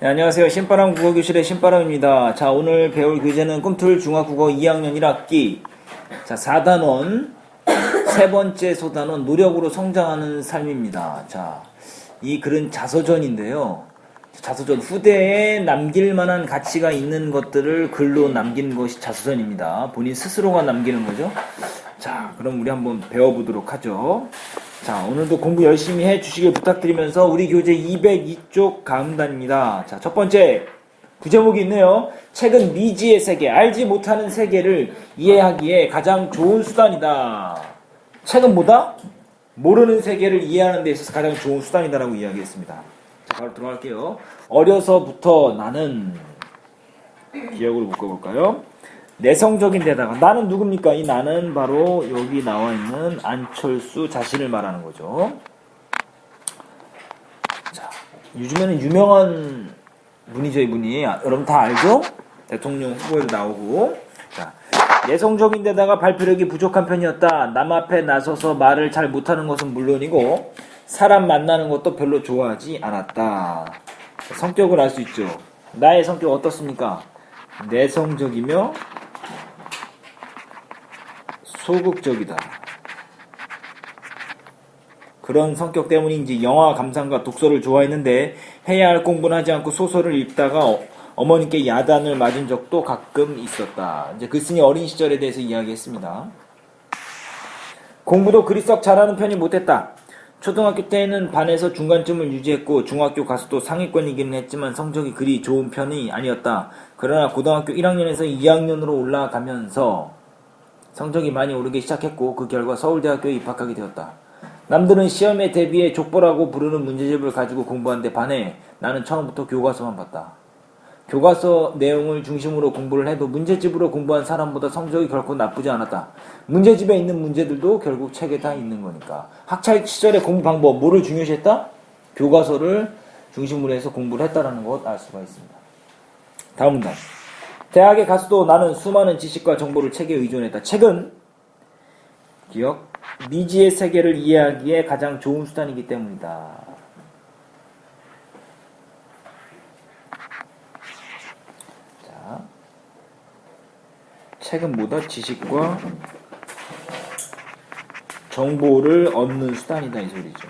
네, 안녕하세요. 신바람 국어교실의 신바람입니다. 자, 오늘 배울 교재는 꿈틀 중학국어 2학년 1학기 자, 4단원 세 번째 소단원 노력으로 성장하는 삶입니다. 자, 이 글은 자서전인데요. 자서전 후대에 남길 만한 가치가 있는 것들을 글로 남긴 것이 자서전입니다. 본인 스스로가 남기는 거죠. 자, 그럼 우리 한번 배워보도록 하죠. 자, 오늘도 공부 열심히 해주시길 부탁드리면서 우리 교재 202쪽 가음단입니다. 자, 첫 번째 구제목이 있네요. 책은 미지의 세계, 알지 못하는 세계를 이해하기에 가장 좋은 수단이다. 책은 뭐다? 모르는 세계를 이해하는 데 있어서 가장 좋은 수단이다라고 이야기했습니다. 자, 바로 들어갈게요. 어려서부터 나는 기억을 묶어볼까요? 내성적인 데다가 나는 누굽니까? 이 나는 바로 여기 나와 있는 안철수 자신을 말하는 거죠. 자, 요즘에는 유명한 분이죠, 이분이. 여러분 다 알죠? 대통령 후보에도 나오고. 자, 내성적인 데다가 발표력이 부족한 편이었다. 남 앞에 나서서 말을 잘 못하는 것은 물론이고 사람 만나는 것도 별로 좋아하지 않았다. 성격을 알 수 있죠. 나의 성격 어떻습니까? 내성적이며 소극적이다. 그런 성격 때문인지 영화 감상과 독서를 좋아했는데 해야 할 공부는 하지 않고 소설을 읽다가 어머니께 야단을 맞은 적도 가끔 있었다. 이제 글쓴이 어린 시절에 대해서 이야기했습니다. 공부도 그리 썩 잘하는 편이 못했다. 초등학교 때는 반에서 중간쯤을 유지했고 중학교 가서도 상위권이기는 했지만 성적이 그리 좋은 편이 아니었다. 그러나 고등학교 1학년에서 2학년으로 올라가면서 성적이 많이 오르기 시작했고 그 결과 서울대학교에 입학하게 되었다. 남들은 시험에 대비해 족보라고 부르는 문제집을 가지고 공부하는데 반해 나는 처음부터 교과서만 봤다. 교과서 내용을 중심으로 공부를 해도 문제집으로 공부한 사람보다 성적이 결코 나쁘지 않았다. 문제집에 있는 문제들도 결국 책에 다 있는 거니까. 학창 시절의 공부 방법, 뭐를 중요시했다? 교과서를 중심으로 해서 공부를 했다는 것 알 수가 있습니다. 다음 문단. 대학에 가서도 나는 수많은 지식과 정보를 책에 의존했다. 책은 기억, 미지의 세계를 이해하기에 가장 좋은 수단이기 때문이다. 자, 책은 뭐다? 지식과 정보를 얻는 수단이다 이 소리죠.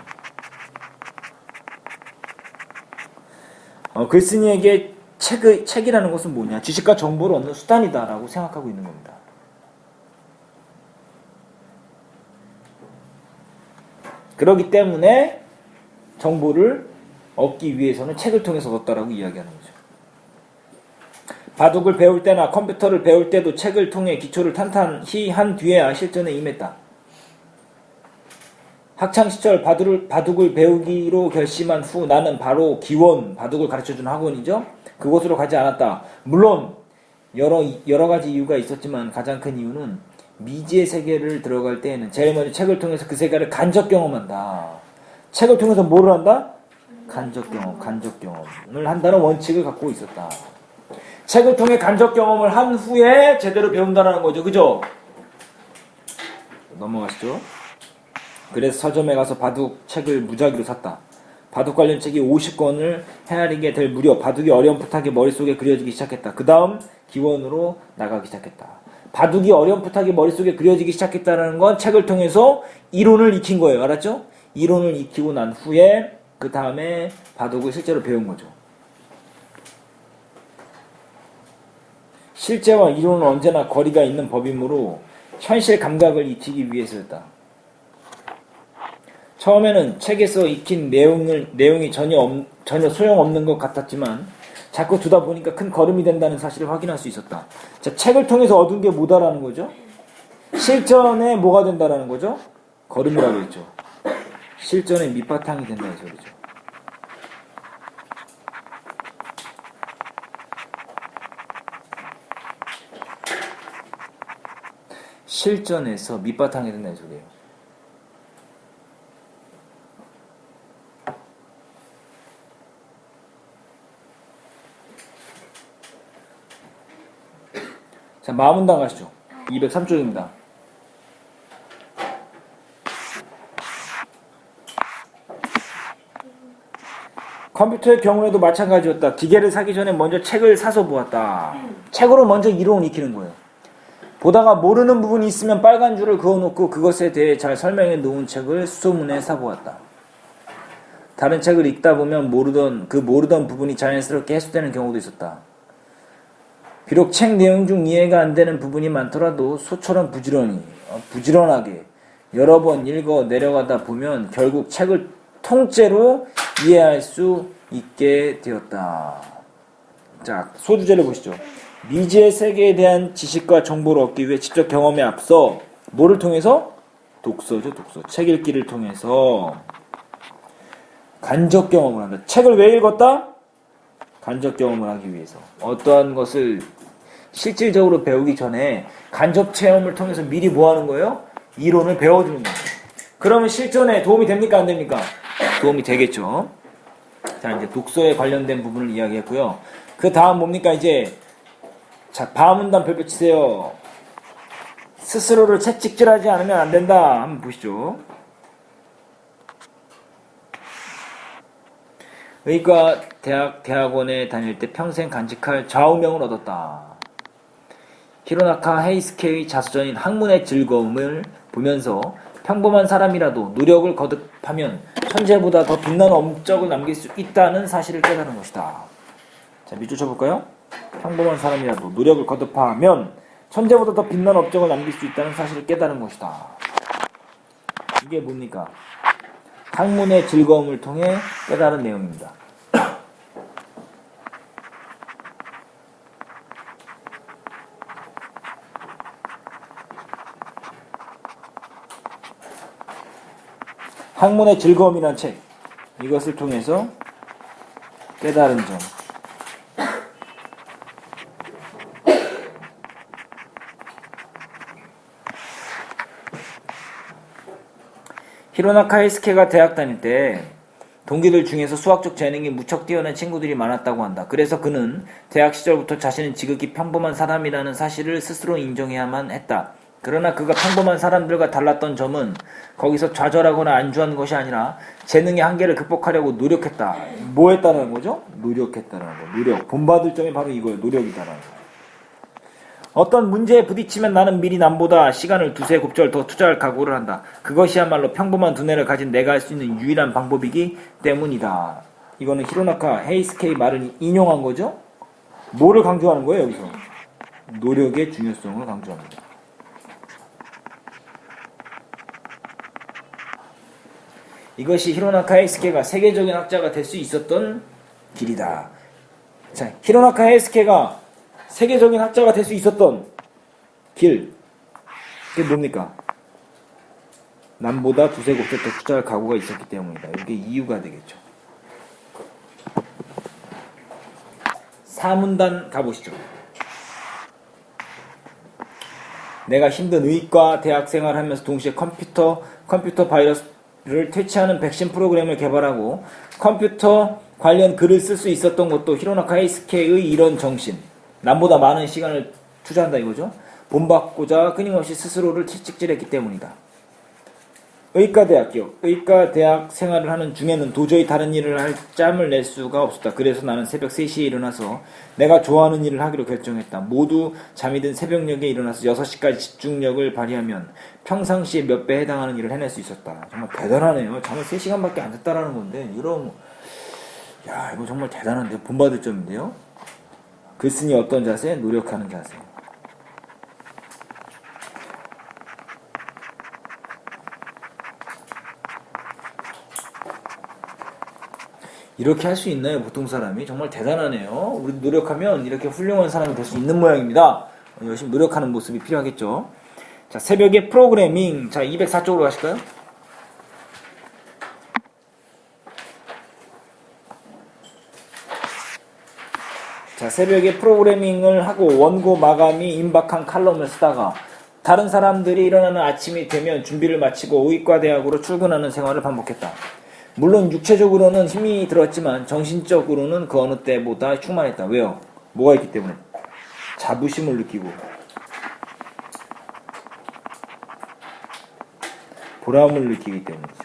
글쓴이에게 책이라는 것은 뭐냐? 지식과 정보를 얻는 수단이다라고 생각하고 있는 겁니다. 그렇기 때문에 정보를 얻기 위해서는 책을 통해서 얻었다라고 이야기하는 거죠. 바둑을 배울 때나 컴퓨터를 배울 때도 책을 통해 기초를 탄탄히 한 뒤에야 실전에 임했다. 학창시절 바둑을 배우기로 결심한 후 나는 바로 기원, 바둑을 가르쳐주는 학원이죠. 그곳으로 가지 않았다. 물론 여러 가지 이유가 있었지만 가장 큰 이유는 미지의 세계를 들어갈 때에는 제일 먼저 책을 통해서 그 세계를 간접 경험한다. 책을 통해서 뭐를 한다? 간접 경험을 한다는 원칙을 갖고 있었다. 책을 통해 간접 경험을 한 후에 제대로 배운다는 거죠. 그죠? 넘어가시죠. 그래서 서점에 가서 바둑 책을 무작위로 샀다. 바둑 관련 책이 50권을 헤아리게 될 무렵 바둑이 어렴풋하게 머릿속에 그려지기 시작했다. 그 다음 기원으로 나가기 시작했다. 바둑이 어렴풋하게 머릿속에 그려지기 시작했다는 건 책을 통해서 이론을 익힌 거예요. 알았죠? 이론을 익히고 난 후에 그 다음에 바둑을 실제로 배운 거죠. 실제와 이론은 언제나 거리가 있는 법이므로 현실 감각을 익히기 위해서였다. 처음에는 책에서 익힌 내용이 전혀 소용없는 것 같았지만 자꾸 두다 보니까 큰 걸음이 된다는 사실을 확인할 수 있었다. 자, 책을 통해서 얻은 게 뭐다라는 거죠? 실전에 뭐가 된다라는 거죠? 걸음이라고 했죠. 실전에 밑바탕이 된다는 소리죠. 실전에서 밑바탕이 된다는 소리예요. 자, 마문당 가시죠. 203쪽입니다. 컴퓨터의 경우에도 마찬가지였다. 기계를 사기 전에 먼저 책을 사서 보았다. 책으로 먼저 이론을 익히는 거예요. 보다가 모르는 부분이 있으면 빨간 줄을 그어놓고 그것에 대해 잘 설명해 놓은 책을 수소문해 사보았다. 다른 책을 읽다 보면 모르던 부분이 자연스럽게 해소되는 경우도 있었다. 비록 책 내용 중 이해가 안 되는 부분이 많더라도 소처럼 부지런하게 여러 번 읽어 내려가다 보면 결국 책을 통째로 이해할 수 있게 되었다. 자, 소주제를 보시죠. 미지의 세계에 대한 지식과 정보를 얻기 위해 직접 경험에 앞서 뭐를 통해서? 독서죠, 독서. 책 읽기를 통해서 간접 경험을 한다. 책을 왜 읽었다? 간접 경험을 하기 위해서. 어떠한 것을 실질적으로 배우기 전에 간접 체험을 통해서 미리 뭐 하는 거예요? 이론을 배워주는 거예요. 그러면 실전에 도움이 됩니까? 안 됩니까? 도움이 되겠죠. 자, 이제 독서에 관련된 부분을 이야기했고요. 그 다음 뭡니까? 이제 자, 바문단 별표 치세요. 스스로를 채찍질하지 않으면 안 된다. 한번 보시죠. 의과 대학원에 다닐 때 평생 간직할 좌우명을 얻었다. 히로나카 헤이스케의 자서전인 학문의 즐거움을 보면서 평범한 사람이라도 노력을 거듭하면 천재보다 더 빛나는 업적을 남길 수 있다는 사실을 깨달은 것이다. 자, 밑줄 쳐볼까요? 평범한 사람이라도 노력을 거듭하면 천재보다 더 빛나는 업적을 남길 수 있다는 사실을 깨달은 것이다. 이게 뭡니까? 학문의 즐거움을 통해 깨달은 내용입니다. 학문의 즐거움이란 책, 이것을 통해서 깨달은 점. 히로나카 헤이스케가 대학 다닐 때 동기들 중에서 수학적 재능이 무척 뛰어난 친구들이 많았다고 한다. 그래서 그는 대학 시절부터 자신은 지극히 평범한 사람이라는 사실을 스스로 인정해야만 했다. 그러나 그가 평범한 사람들과 달랐던 점은 거기서 좌절하거나 안주한 것이 아니라 재능의 한계를 극복하려고 노력했다. 뭐 했다는 거죠? 노력했다는 거. 노력. 본받을 점이 바로 이거예요. 노력이다라는 거. 어떤 문제에 부딪히면 나는 미리 남보다 시간을 두세 곱절 더 투자할 각오를 한다. 그것이야말로 평범한 두뇌를 가진 내가 할 수 있는 유일한 방법이기 때문이다. 이거는 히로나카 헤이스케이 말을 인용한 거죠? 뭐를 강조하는 거예요, 여기서? 노력의 중요성을 강조합니다. 이것이 히로나카 헤이스케가 세계적인 학자가 될 수 있었던 길이다. 자, 히로나카 헤이스케가 세계적인 학자가 될 수 있었던 길. 그게 뭡니까? 남보다 두세 곱절 더 투자할 각오가 있었기 때문이다. 이게 이유가 되겠죠. 4문단 가보시죠. 내가 힘든 의과 대학 생활하면서 동시에 컴퓨터 바이러스를 퇴치하는 백신 프로그램을 개발하고 컴퓨터 관련 글을 쓸 수 있었던 것도 히로나카 헤이스케의 이런 정신. 남보다 많은 시간을 투자한다 이거죠. 본받고자 끊임없이 스스로를 채찍질했기 때문이다. 의과대학 생활을 하는 중에는 도저히 다른 일을 할 짬을 낼 수가 없었다. 그래서 나는 새벽 3시에 일어나서 내가 좋아하는 일을 하기로 결정했다. 모두 잠이 든 새벽녘에 일어나서 6시까지 집중력을 발휘하면 평상시에 몇 배 해당하는 일을 해낼 수 있었다. 정말 대단하네요. 잠을 3시간밖에 안 잤다라는 건데 이거 정말 대단한데요. 본받을 점인데요. 글쓴이 어떤 자세? 노력하는 자세. 이렇게 할 수 있나요? 보통 사람이? 정말 대단하네요. 우리 노력하면 이렇게 훌륭한 사람이 될 수 있는 모양입니다. 열심히 노력하는 모습이 필요하겠죠. 자, 새벽에 프로그래밍. 자, 204쪽으로 가실까요? 자, 새벽에 프로그래밍을 하고 원고 마감이 임박한 칼럼을 쓰다가 다른 사람들이 일어나는 아침이 되면 준비를 마치고 의과대학으로 출근하는 생활을 반복했다. 물론 육체적으로는 힘이 들었지만 정신적으로는 그 어느 때보다 충만했다. 왜요? 뭐가 있기 때문에? 자부심을 느끼고 보람을 느끼기 때문이죠.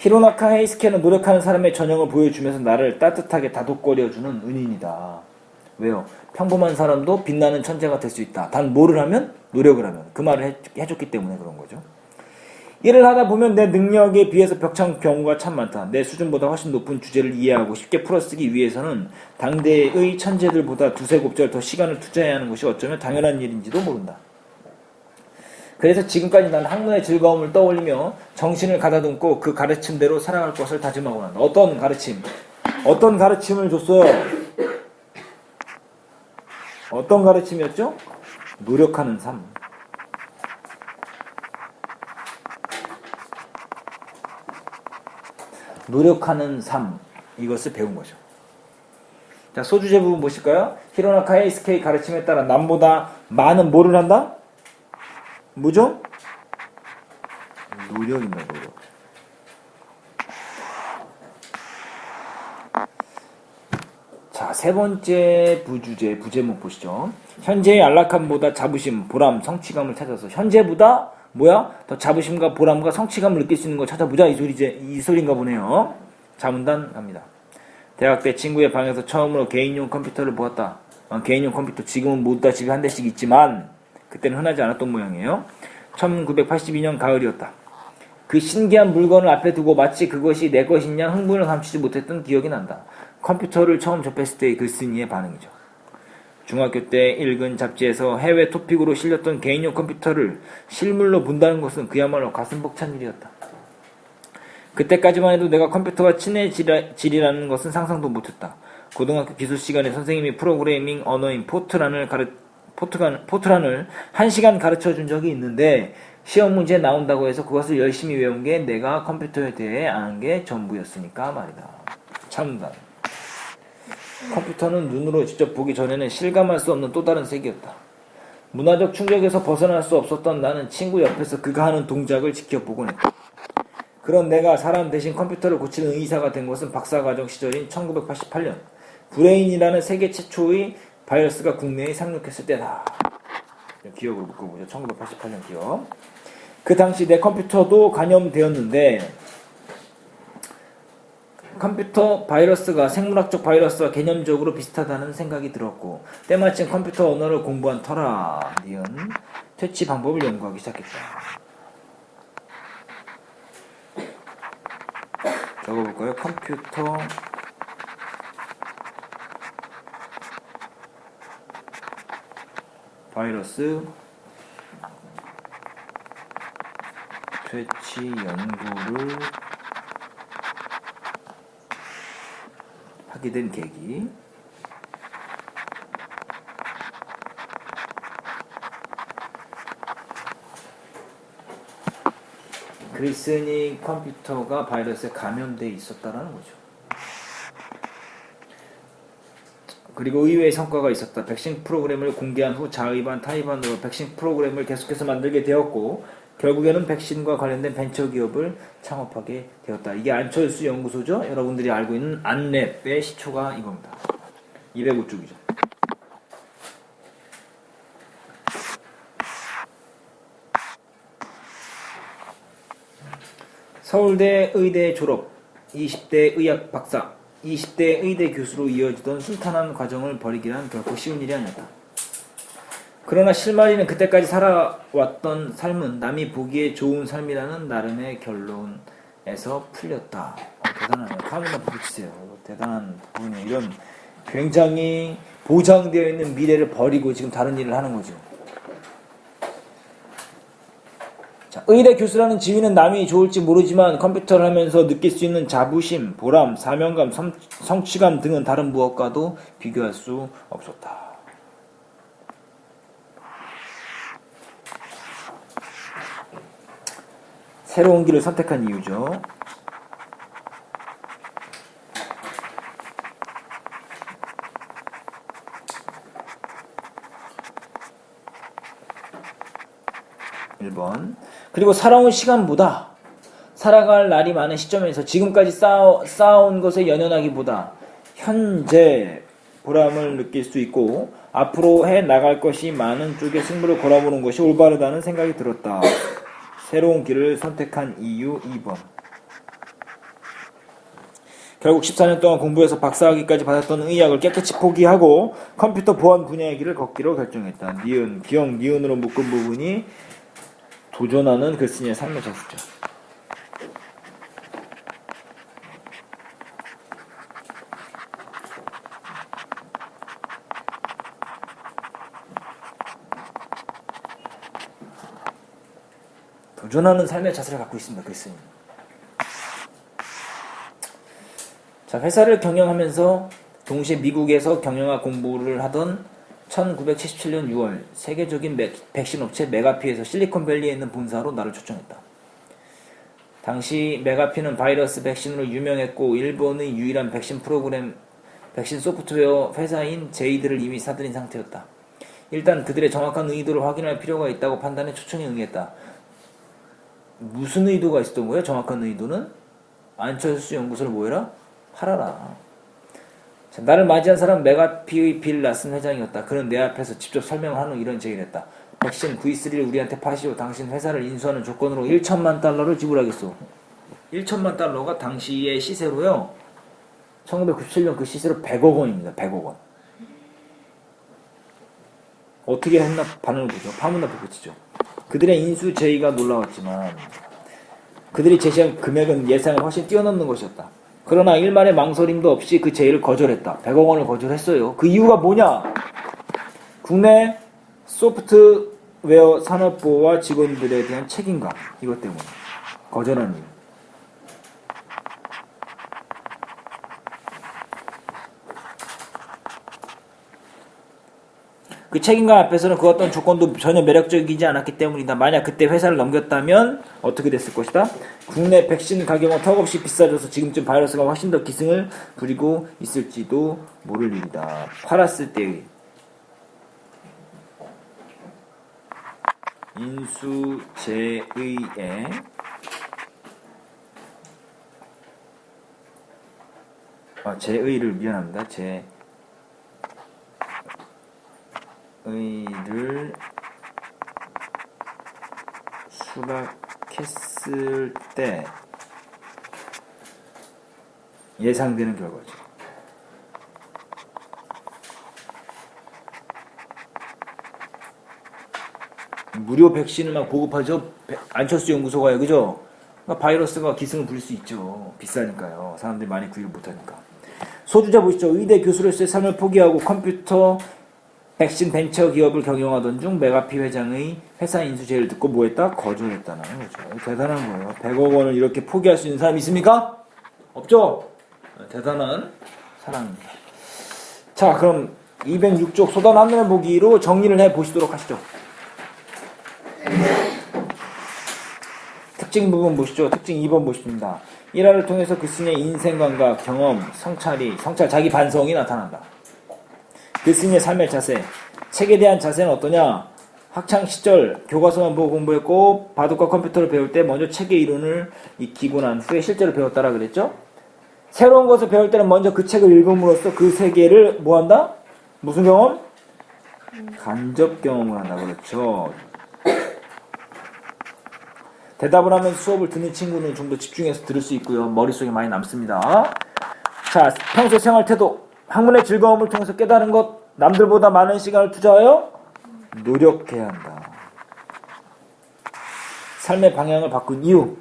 히로나카 헤이스케는 노력하는 사람의 전형을 보여주면서 나를 따뜻하게 다독거려주는 은인이다. 왜요? 평범한 사람도 빛나는 천재가 될 수 있다. 단 뭐를 하면? 노력을 하면. 그 말을 해줬기 때문에 그런 거죠. 일을 하다 보면 내 능력에 비해서 벽찬 경우가 참 많다. 내 수준보다 훨씬 높은 주제를 이해하고 쉽게 풀어쓰기 위해서는 당대의 천재들보다 두세 곱절 더 시간을 투자해야 하는 것이 어쩌면 당연한 일인지도 모른다. 그래서 지금까지 난 학문의 즐거움을 떠올리며 정신을 가다듬고 그 가르침대로 살아갈 것을 다짐하고 난다. 어떤 가르침? 어떤 가르침을 줬어요? 어떤 가르침이었죠? 노력하는 삶. 노력하는 삶. 이것을 배운 거죠. 자, 소주제 부분 보실까요? 히로나카 헤이스케의 가르침에 따라 남보다 많은 뭐를 한다? 뭐죠? 노력입니다. 노력. 자, 세 번째 부제목 보시죠. 현재의 안락함보다 자부심, 보람, 성취감을 찾아서 현재보다 뭐야? 더 자부심과 보람과 성취감을 느낄 수 있는 걸 찾아보자. 이 소리인가 보네요. 자문단 갑니다. 대학 때 친구의 방에서 처음으로 개인용 컴퓨터를 보았다. 개인용 컴퓨터 지금은 모두 다 집에 한 대씩 있지만 그때는 흔하지 않았던 모양이에요. 1982년 가을이었다. 그 신기한 물건을 앞에 두고 마치 그것이 내 것인 양 흥분을 감추지 못했던 기억이 난다. 컴퓨터를 처음 접했을 때의 글쓴이의 반응이죠. 중학교 때 읽은 잡지에서 해외 토픽으로 실렸던 개인용 컴퓨터를 실물로 본다는 것은 그야말로 가슴 벅찬 일이었다. 그때까지만 해도 내가 컴퓨터와 친해지리라는 것은 상상도 못했다. 고등학교 기술 시간에 선생님이 프로그래밍 언어인 포트란을 1시간 가르쳐준 적이 있는데 시험 문제에 나온다고 해서 그것을 열심히 외운 게 내가 컴퓨터에 대해 아는 게 전부였으니까 말이다. 참다. 컴퓨터는 눈으로 직접 보기 전에는 실감할 수 없는 또 다른 세계였다. 문화적 충격에서 벗어날 수 없었던 나는 친구 옆에서 그가 하는 동작을 지켜보곤 했다. 그런 내가 사람 대신 컴퓨터를 고치는 의사가 된 것은 박사과정 시절인 1988년 브레인이라는 세계 최초의 바이러스가 국내에 상륙했을 때다. 기억으로 묶어보죠. 1988년 기억. 그 당시 내 컴퓨터도 감염되었는데 컴퓨터 바이러스가 생물학적 바이러스와 개념적으로 비슷하다는 생각이 들었고 때마침 컴퓨터 언어를 공부한 터라 니은 퇴치 방법을 연구하기 시작했다. 적어볼까요? 컴퓨터 바이러스 퇴치 연구를 하게 된 계기. 글쓴이 컴퓨터가 바이러스에 감염되어 있었다라는 거죠. 그리고 의외의 성과가 있었다. 백신 프로그램을 공개한 후 자의반 타의반으로 백신 프로그램을 계속해서 만들게 되었고 결국에는 백신과 관련된 벤처기업을 창업하게 되었다. 이게 안철수 연구소죠. 여러분들이 알고 있는 안랩의 시초가 이겁니다. 205쪽이죠. 서울대 의대 졸업, 20대 의학 박사, 20대 의대 교수로 이어지던 순탄한 과정을 벌이기란 결코 쉬운 일이 아니었다. 그러나 실마리는 그때까지 살아왔던 삶은 남이 보기에 좋은 삶이라는 나름의 결론에서 풀렸다. 대단하네요. 카메라 붙이세요. 대단한 부분이에요. 이런 굉장히 보장되어 있는 미래를 버리고 지금 다른 일을 하는 거죠. 자, 의대 교수라는 지위는 남이 좋을지 모르지만 컴퓨터를 하면서 느낄 수 있는 자부심, 보람, 사명감, 성취감 등은 다른 무엇과도 비교할 수 없었다. 새로운 길을 선택한 이유죠. 그리고 살아온 시간보다 살아갈 날이 많은 시점에서 지금까지 쌓아온 것에 연연하기보다 현재 보람을 느낄 수 있고 앞으로 해 나갈 것이 많은 쪽에 승부를 걸어보는 것이 올바르다는 생각이 들었다. 새로운 길을 선택한 이유 2번. 결국 14년 동안 공부해서 박사학위까지 받았던 의학을 깨끗이 포기하고 컴퓨터 보안 분야의 길을 걷기로 결정했다. 니은, 기억, 니은으로 묶은 부분이 도전하는 글쓴이의 삶의 자수죠. 도전하는 삶의 자세를 갖고 있습니다. 글쓴이. 자, 회사를 경영하면서 동시에 미국에서 경영학 공부를 하던 1977년 6월 세계적인 백신 업체 메가피에서 실리콘밸리에 있는 본사로 나를 초청했다. 당시 메가피는 바이러스 백신으로 유명했고 일본의 유일한 백신 소프트웨어 회사인 제이드를 이미 사들인 상태였다. 일단 그들의 정확한 의도를 확인할 필요가 있다고 판단해 초청에 응했다. 무슨 의도가 있었던 거예요? 정확한 의도는? 안철수 연구소를 뭐해라? 팔아라. 자, 나를 맞이한 사람은 메가피의 빌 라슨 회장이었다. 그는 내 앞에서 직접 설명을 한 후 이런 제의를 했다. 백신 V3를 우리한테 파시오. 당신 회사를 인수하는 조건으로 1천만 달러를 지불하겠소. 1천만 달러가 당시의 시세로요. 1997년 그 시세로 100억 원입니다. 100억 원. 어떻게 했나 반응을 보죠. 파문나 보겠죠. 그들의 인수 제의가 놀라웠지만 그들이 제시한 금액은 예상을 훨씬 뛰어넘는 것이었다. 그러나 일말의 망설임도 없이 그 제의를 거절했다. 100억 원을 거절했어요. 그 이유가 뭐냐? 국내 소프트웨어 산업부와 직원들에 대한 책임감. 이것 때문에 거절한 이유. 그 책임감 앞에서는 그 어떤 조건도 전혀 매력적이지 않았기 때문이다. 만약 그때 회사를 넘겼다면 어떻게 됐을 것이다? 국내 백신 가격은 턱없이 비싸져서 지금쯤 바이러스가 훨씬 더 기승을 부리고 있을지도 모를 일이다. 팔았을 때의 인수제의의 제의를 미안합니다. 의를 수락했을 때 예상되는 결과죠. 무료 백신을 막 보급하죠. 안철수 연구소가요, 그죠? 그러니까 바이러스가 기승을 부릴 수 있죠. 비싸니까요. 사람들이 많이 구입을 못하니까. 소주자 보시죠. 의대 교수로서의 삶을 포기하고 컴퓨터 백신 벤처 기업을 경영하던 중 메가피 회장의 회사 인수 제의를 듣고 뭐했다? 거절했다는 거죠. 대단한 거예요. 100억 원을 이렇게 포기할 수 있는 사람이 있습니까? 없죠? 대단한 사람입니다. 자, 그럼 206쪽 소단 한눈에 보기로 정리를 해보시도록 하시죠. 특징 부분 보시죠. 특징 2번 보십니다. 일화를 통해서 글쓴이의 인생관과 경험, 성찰, 자기 반성이 나타난다. 글쓴이의 삶의 자세, 책에 대한 자세는 어떠냐? 학창시절 교과서만 보고 공부했고 바둑과 컴퓨터를 배울 때 먼저 책의 이론을 익히고 난 후에 실제로 배웠다라 그랬죠? 새로운 것을 배울 때는 먼저 그 책을 읽음으로써 그 세계를 뭐한다? 무슨 경험? 간접 경험을 한다 그렇죠. 대답을 하면 수업을 듣는 친구는 좀 더 집중해서 들을 수 있고요. 머릿속에 많이 남습니다. 자, 평소 생활 태도, 학문의 즐거움을 통해서 깨달은 것, 남들보다 많은 시간을 투자하여 노력해야 한다. 삶의 방향을 바꾼 이유,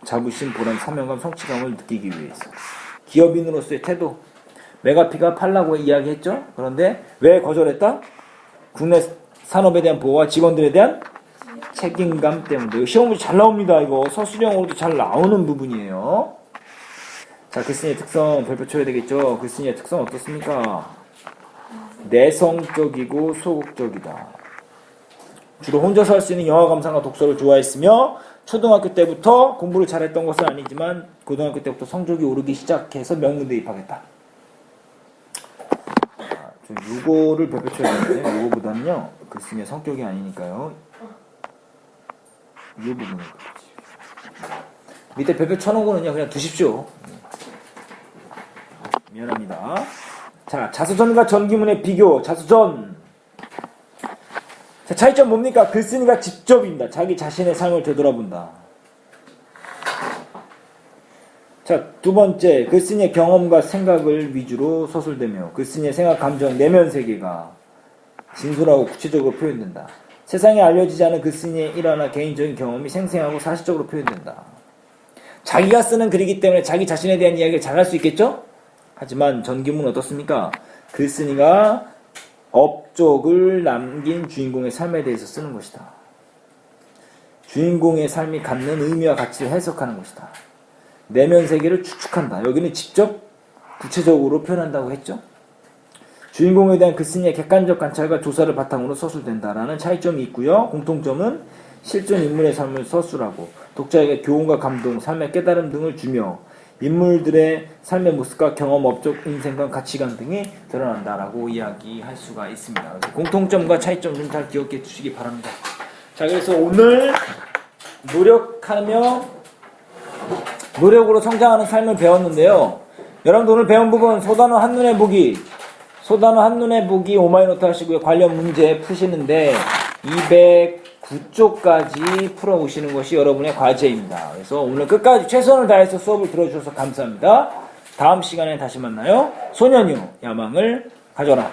자부심, 보람, 사명감, 성취감을 느끼기 위해서. 기업인으로서의 태도, 메가피가 팔라고 이야기했죠. 그런데 왜 거절했다? 국내 산업에 대한 보호와 직원들에 대한 책임감 때문에. 시험 문제 잘 나옵니다. 이거 서술형으로도 잘 나오는 부분이에요. 자, 글쓴이의 특성 별표 쳐야 되겠죠. 글쓴이의 특성 어떻습니까? 내성적이고 소극적이다. 주로 혼자서 할 수 있는 영화 감상과 독서를 좋아했으며 초등학교 때부터 공부를 잘했던 것은 아니지만 고등학교 때부터 성적이 오르기 시작해서 명문대에 입학했다. 저 요거를 별표 쳐야 되는데 요거보다는요 글쓴이의 성격이 아니니까요 이 부분을 밑에 별표 쳐놓은 거는요 그냥 두십시오. 미안합니다. 자, 자수전과 전기문의 비교. 자수전. 자, 차이점 뭡니까? 글쓴이가 직접입니다. 자기 자신의 삶을 되돌아본다. 자, 자, 두 번째, 글쓴이의 경험과 생각을 위주로 서술되며 글쓴이의 생각, 감정, 내면 세계가 진솔하고 구체적으로 표현된다. 세상에 알려지지 않은 글쓴이의 일화나 개인적인 경험이 생생하고 사실적으로 표현된다. 자기가 쓰는 글이기 때문에 자기 자신에 대한 이야기를 잘할 수 있겠죠? 하지만 전기문은 어떻습니까? 글쓴이가 업적을 남긴 주인공의 삶에 대해서 쓰는 것이다. 주인공의 삶이 갖는 의미와 가치를 해석하는 것이다. 내면 세계를 추측한다. 여기는 직접 구체적으로 표현한다고 했죠. 주인공에 대한 글쓴이의 객관적 관찰과 조사를 바탕으로 서술된다라는 차이점이 있고요. 공통점은 실존 인물의 삶을 서술하고 독자에게 교훈과 감동, 삶의 깨달음 등을 주며 인물들의 삶의 모습과 경험, 업적, 인생관, 가치관 등이 드러난다라고 이야기할 수가 있습니다. 그래서 공통점과 차이점 좀 잘 기억해 주시기 바랍니다. 자, 그래서 오늘 노력으로 성장하는 삶을 배웠는데요. 여러분들 오늘 배운 부분 소단어 한눈에 보기, 오마이노트 하시고요. 관련 문제 푸시는데 209쪽까지 풀어오시는 것이 여러분의 과제입니다. 그래서 오늘 끝까지 최선을 다해서 수업을 들어주셔서 감사합니다. 다음 시간에 다시 만나요. 소년유 야망을 가져라.